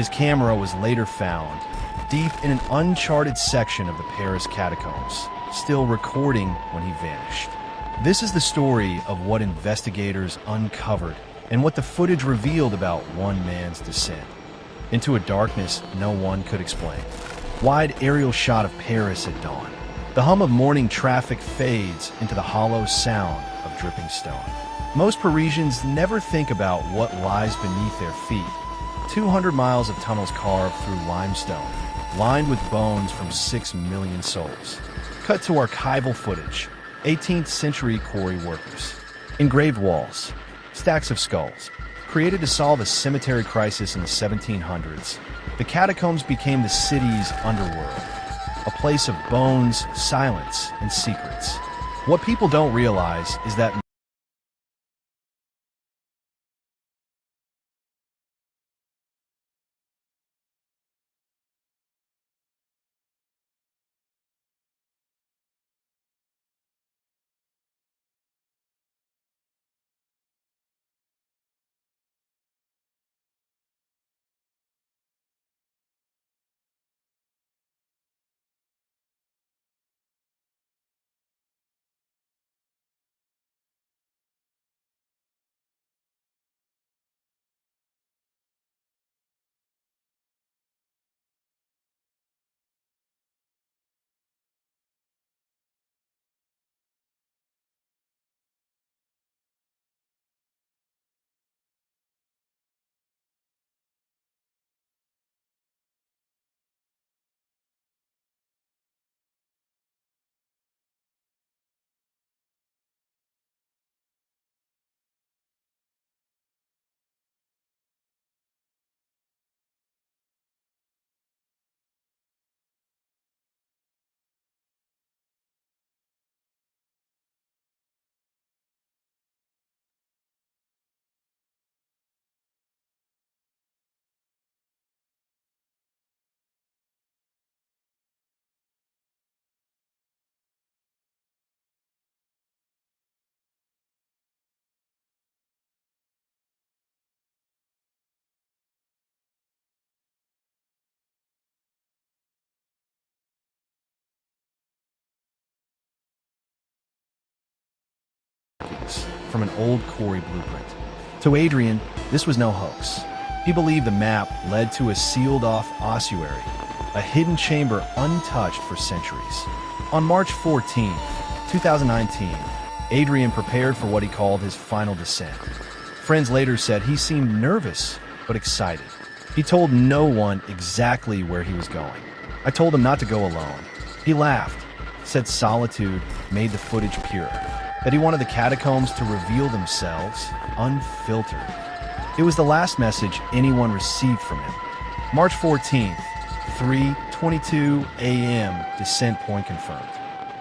His camera was later found deep in an uncharted section of the Paris catacombs, still recording when he vanished. This is the story of what investigators uncovered and what the footage revealed about one man's descent into a darkness no one could explain. Wide aerial shot of Paris at dawn. The hum of morning traffic fades into the hollow sound of dripping stone. Most Parisians never think about what lies beneath their feet. 200 miles of tunnels carved through limestone, lined with bones from 6 million souls. Cut to archival footage, 18th century quarry workers. Engraved walls, stacks of skulls. Created to solve a cemetery crisis in the 1700s, the catacombs became the city's underworld, a place of bones, silence, and secrets. What people don't realize is that from an old quarry blueprint. To Adrian, this was no hoax. He believed the map led to a sealed-off ossuary, a hidden chamber untouched for centuries. On March 14, 2019, Adrian prepared for what he called his final descent. Friends later said he seemed nervous but excited. He told no one exactly where he was going. I told him not to go alone. He laughed, said solitude made the footage purer, that he wanted the catacombs to reveal themselves unfiltered. It was the last message anyone received from him. March 14th, 3:22 a.m. descent point confirmed.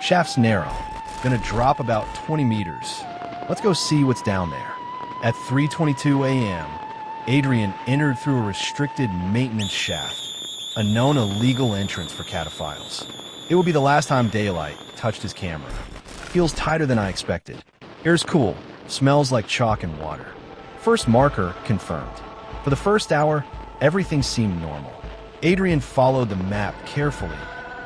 Shaft's narrow, gonna drop about 20 meters. Let's go see what's down there. At 3:22 a.m., Adrian entered through a restricted maintenance shaft, a known illegal entrance for cataphiles. It would be the last time daylight touched his camera. Feels tighter than I expected. Air's cool, smells like chalk and water. First marker confirmed. For the first hour, everything seemed normal. Adrian followed the map carefully,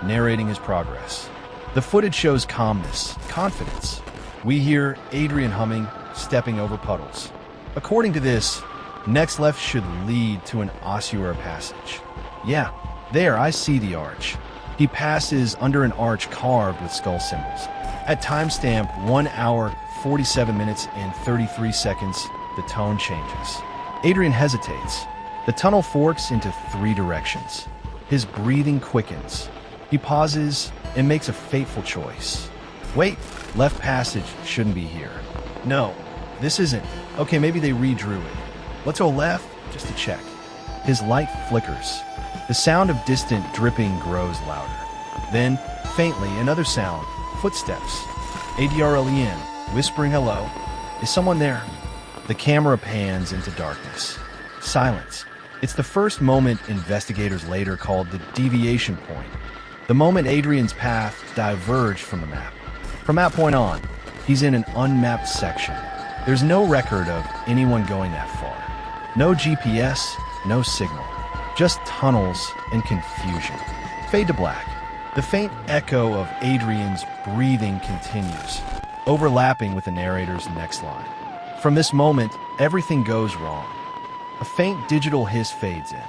narrating his progress. The footage shows calmness, confidence. We hear Adrian humming, stepping over puddles. According to this, next left should lead to an ossuary passage. Yeah, there, I see the arch. He passes under an arch carved with skull symbols. At timestamp 1 hour, 47 minutes and 33 seconds, the tone changes. Adrian hesitates. The tunnel forks into 3 directions. His breathing quickens. He pauses and makes a fateful choice. Wait, left passage shouldn't be here. No, this isn't. Okay, maybe they redrew it. Let's go left just to check. His light flickers. The sound of distant dripping grows louder. Then, faintly, another sound. Footsteps. Adrien, whispering hello. Is someone there? The camera pans into darkness. Silence. It's the first moment investigators later called the deviation point. The moment Adrian's path diverged from the map. From that point on, he's in an unmapped section. There's no record of anyone going that far. No GPS, no signal. Just tunnels and confusion. Fade to black. The faint echo of Adrian's breathing continues, overlapping with the narrator's next line. From this moment, everything goes wrong. A faint digital hiss fades in.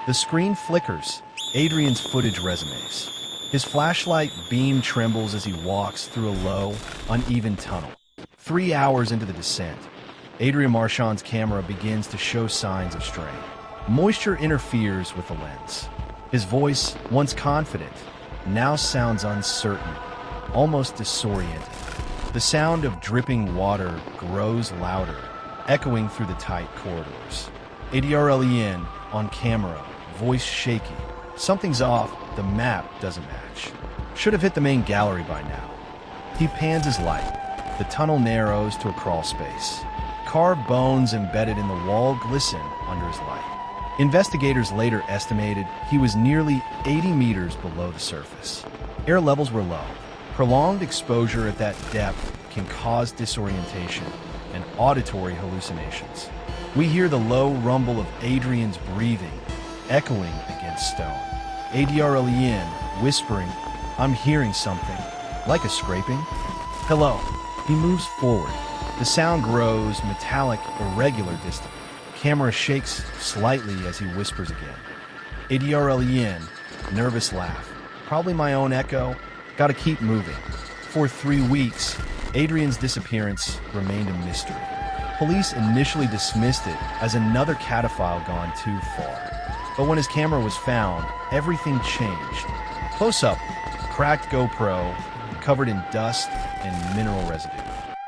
The screen flickers. Adrian's footage resonates. His flashlight beam trembles as he walks through a low, uneven tunnel. 3 hours into the descent, Adrian Marchand's camera begins to show signs of strain. Moisture interferes with the lens. His voice, once confident, now sounds uncertain, almost disoriented. The sound of dripping water grows louder, echoing through the tight corridors. ADRLEN on camera, voice shaky. Something's off, the map doesn't match. Should have hit the main gallery by now. He pans his light. The tunnel narrows to a crawl space. Carved bones embedded in the wall glisten under his light. Investigators later estimated he was nearly 80 meters below the surface. Air levels were low. Prolonged exposure at that depth can cause disorientation and auditory hallucinations. We hear the low rumble of Adrian's breathing echoing against stone. ADRLEN whispering, "I'm hearing something," like a scraping. "Hello." He moves forward. The sound grows metallic, irregular, distant. Camera shakes slightly as he whispers again. ADRLEN, nervous laugh. "Probably my own echo. Gotta keep moving." For 3 weeks, Adrian's disappearance remained a mystery. Police initially dismissed it as another cataphile gone too far. But when his camera was found, everything changed. Close up, cracked GoPro, covered in dust and mineral residue.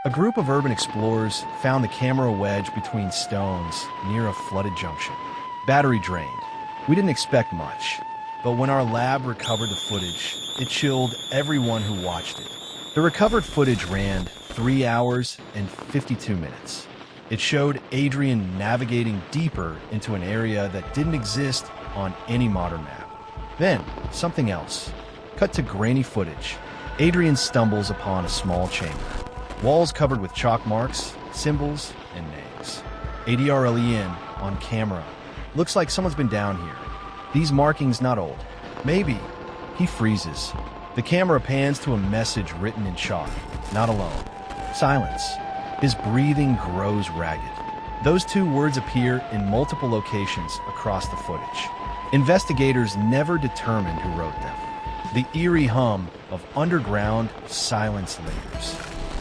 A group of urban explorers found the camera wedged between stones near a flooded junction. Battery drained. We didn't expect much, but when our lab recovered the footage, it chilled everyone who watched it. The recovered footage ran 3 hours and 52 minutes. It showed Adrian navigating deeper into an area that didn't exist on any modern map. Then, something else. Cut to grainy footage. Adrian stumbles upon a small chamber. Walls covered with chalk marks, symbols, and names. ADRLEN on camera. Looks like someone's been down here. These markings not old. Maybe. He freezes. The camera pans to a message written in chalk. Not alone. Silence. His breathing grows ragged. Those 2 words appear in multiple locations across the footage. Investigators never determined who wrote them. The eerie hum of underground silence lingers.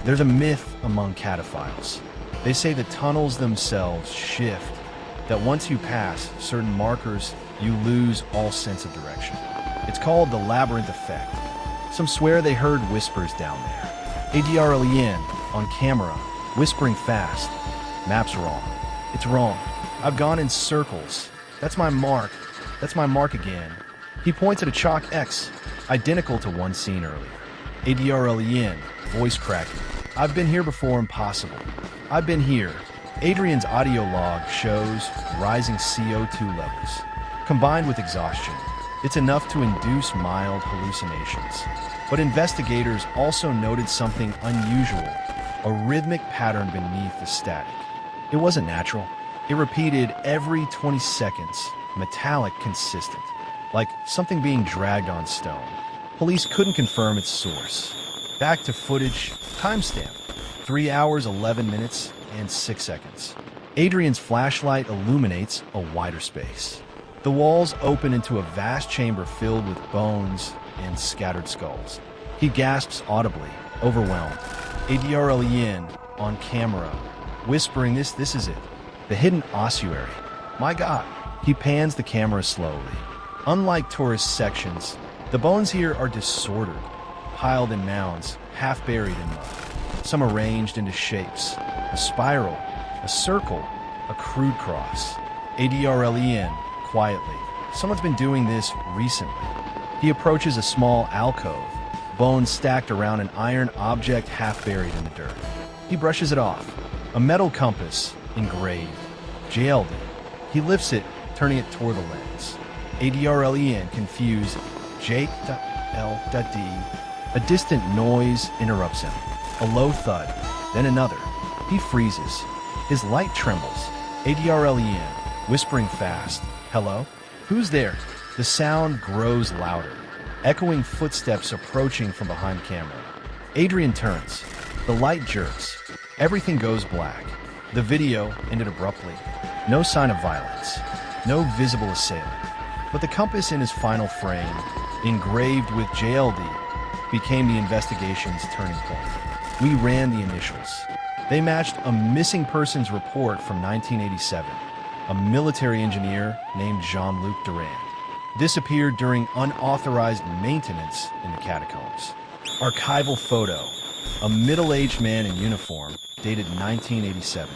There's a myth among cataphiles. They say the tunnels themselves shift, that once you pass certain markers, you lose all sense of direction. It's called the labyrinth effect. Some swear they heard whispers down there. ADRLEN on camera, whispering fast. "Map's wrong. It's wrong. I've gone in circles. That's my mark. That's my mark again." He points at a chalk X, identical to one seen earlier. ADRLEN, voice cracking. "I've been here before, impossible. I've been here." Adrian's audio log shows rising CO2 levels. Combined with exhaustion, it's enough to induce mild hallucinations. But investigators also noted something unusual, a rhythmic pattern beneath the static. It wasn't natural. It repeated every 20 seconds, metallic, consistent, like something being dragged on stone. Police couldn't confirm its source. Back to footage, timestamp, 3 hours, 11 minutes, and 6 seconds. Adrian's flashlight illuminates a wider space. The walls open into a vast chamber filled with bones and scattered skulls. He gasps audibly, overwhelmed. ADRLEN on camera, whispering, this is it. The hidden ossuary. My God. He pans the camera slowly. Unlike tourist sections, the bones here are disordered, piled in mounds, half buried in mud. Some arranged into shapes. A spiral, a circle, a crude cross. ADRLEN, quietly. Someone's been doing this recently. He approaches a small alcove, bones stacked around an iron object half buried in the dirt. He brushes it off. A metal compass, engraved. JLD. He lifts it, turning it toward the lens. ADRLEN, confused. J.L.D. A distant noise interrupts him. A low thud, then another. He freezes. His light trembles. ADRLEN, whispering fast. "Hello?" Who's there? The sound grows louder, echoing footsteps approaching from behind camera. Adrian turns. The light jerks. Everything goes black. The video ended abruptly. No sign of violence. No visible assailant. But the compass in his final frame, engraved with JLD, became the investigation's turning point. We ran the initials. They matched a missing persons report from 1987. A military engineer named Jean-Luc Durand disappeared during unauthorized maintenance in the catacombs. Archival photo. A middle-aged man in uniform, dated 1987.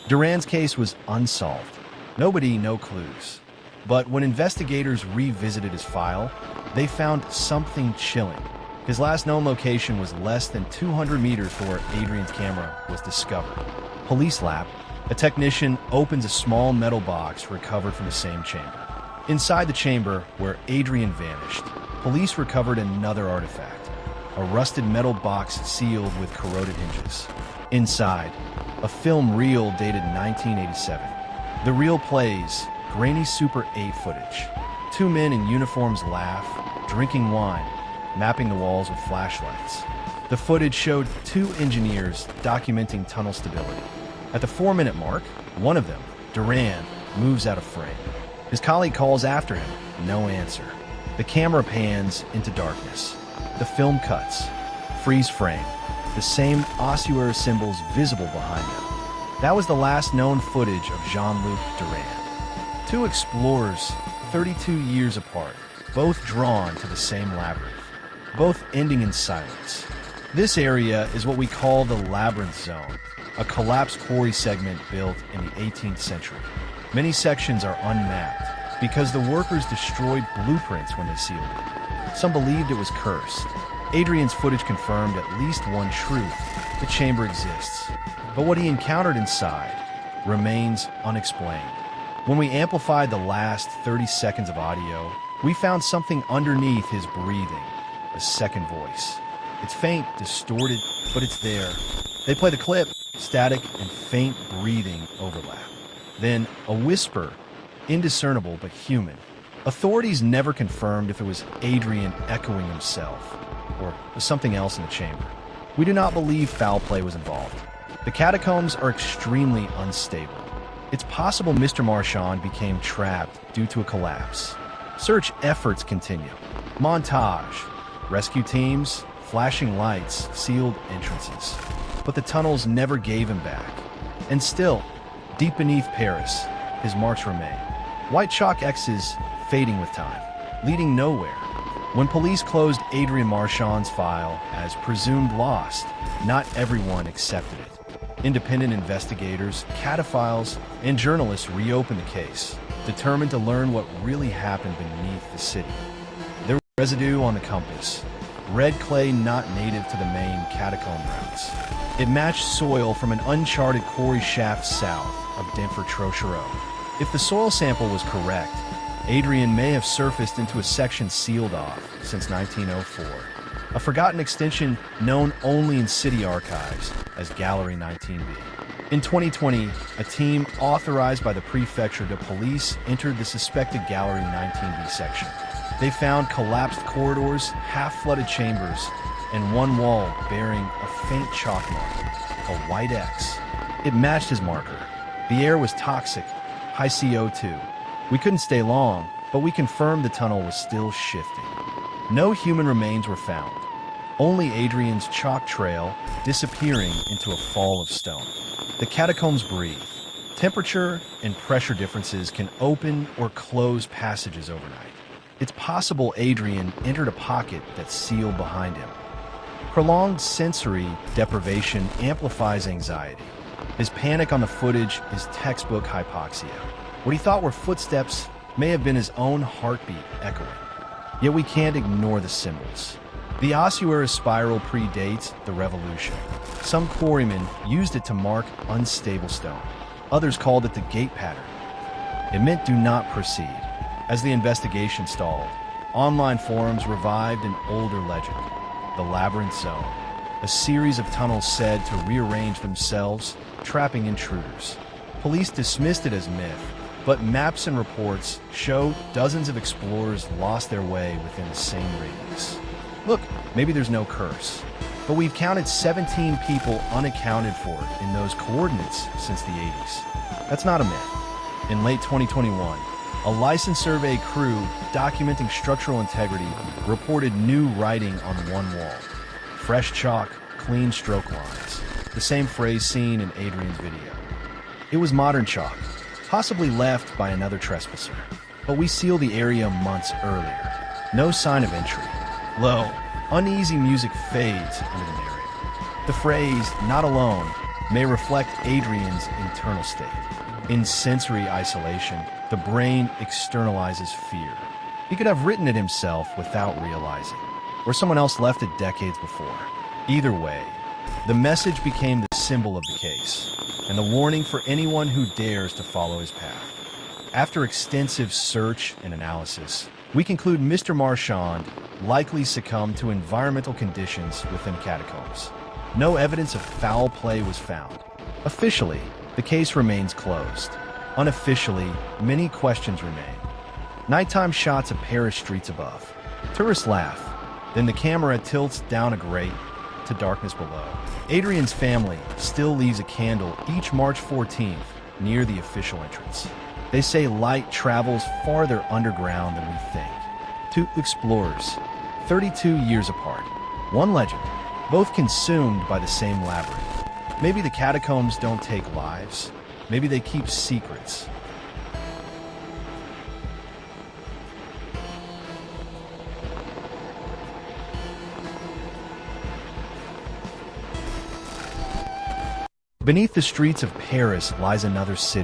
Durand's case was unsolved. Nobody, no clues. But when investigators revisited his file, they found something chilling. His last known location was less than 200 meters from where Adrian's camera was discovered. Police lab. A technician opens a small metal box recovered from the same chamber. Inside the chamber, where Adrian vanished, police recovered another artifact. A rusted metal box sealed with corroded hinges. Inside, a film reel dated 1987. The reel plays grainy Super 8 footage. Two men in uniforms laugh, drinking wine, mapping the walls with flashlights. The footage showed two engineers documenting tunnel stability. At the 4-minute mark, one of them, Durand, moves out of frame. His colleague calls after him, no answer. The camera pans into darkness. The film cuts. Freeze frame. The same ossuary symbols visible behind them. That was the last known footage of Jean-Luc Durand. Two explorers, 32 years apart, both drawn to the same labyrinth, both ending in silence. This area is what we call the Labyrinth Zone, a collapsed quarry segment built in the 18th century. Many sections are unmapped because the workers destroyed blueprints when they sealed it. Some believed it was cursed. Adrian's footage confirmed at least one truth: the chamber exists. But what he encountered inside remains unexplained. When we amplified the last 30 seconds of audio, we found something underneath his breathing, a second voice. It's faint, distorted, but it's there. They play the clip. Static and faint breathing overlap. Then a whisper, indiscernible but human. Authorities never confirmed if it was Adrian echoing himself or something else in the chamber. We do not believe foul play was involved. The catacombs are extremely unstable. It's possible Mr. Marchand became trapped due to a collapse. Search efforts continue. Montage, rescue teams, flashing lights, sealed entrances. But the tunnels never gave him back. And still, deep beneath Paris, his marks remain. White chalk X's fading with time, leading nowhere. When police closed Adrian Marchand's file as presumed lost, not everyone accepted it. Independent investigators, cataphiles, and journalists reopened the case, determined to learn what really happened beneath the city. There was residue on the compass, red clay not native to the main catacomb routes. It matched soil from an uncharted quarry shaft south of Denfert-Trochereau. If the soil sample was correct, Adrian may have surfaced into a section sealed off since 1904, a forgotten extension known only in city archives as Gallery 19B. In 2020, a team authorized by the Prefecture de Police entered the suspected Gallery 19B section. They found collapsed corridors, half-flooded chambers, and one wall bearing a faint chalk mark, a white X. It matched his marker. The air was toxic, high CO2. We couldn't stay long, but we confirmed the tunnel was still shifting. No human remains were found, only Adrian's chalk trail disappearing into a fall of stone. The catacombs breathe. Temperature and pressure differences can open or close passages overnight. It's possible Adrian entered a pocket that's sealed behind him. Prolonged sensory deprivation amplifies anxiety. His panic on the footage is textbook hypoxia. What he thought were footsteps may have been his own heartbeat echoing. Yet we can't ignore the symbols. The ossuary spiral predates the revolution. Some quarrymen used it to mark unstable stone. Others called it the gate pattern. It meant do not proceed. As the investigation stalled, online forums revived an older legend, the Labyrinth Zone, a series of tunnels said to rearrange themselves, trapping intruders. Police dismissed it as myth, but maps and reports show dozens of explorers lost their way within the same radius. Look, maybe there's no curse, but we've counted 17 people unaccounted for in those coordinates since the 80s. That's not a myth. In late 2021, a license survey crew documenting structural integrity reported new writing on one wall. Fresh chalk, clean stroke lines. The same phrase seen in Adrian's video. It was modern chalk, possibly left by another trespasser. But we sealed the area months earlier. No sign of entry. Low, uneasy music fades under the narrator. The phrase, "not alone," may reflect Adrian's internal state. In sensory isolation, the brain externalizes fear. He could have written it himself without realizing, or someone else left it decades before. Either way, the message became the symbol of the case, and the warning for anyone who dares to follow his path. After extensive search and analysis, we conclude Mr. Marchand likely succumbed to environmental conditions within catacombs. No evidence of foul play was found. Officially, the case remains closed. Unofficially, many questions remain. Nighttime shots of Paris streets above. Tourists laugh. Then the camera tilts down a grate to darkness below. Adrian's family still leaves a candle each March 14th near the official entrance. They say light travels farther underground than we think. Two explorers, 32 years apart. One legend, both consumed by the same labyrinth. Maybe the catacombs don't take lives. Maybe they keep secrets. Beneath the streets of Paris lies another city.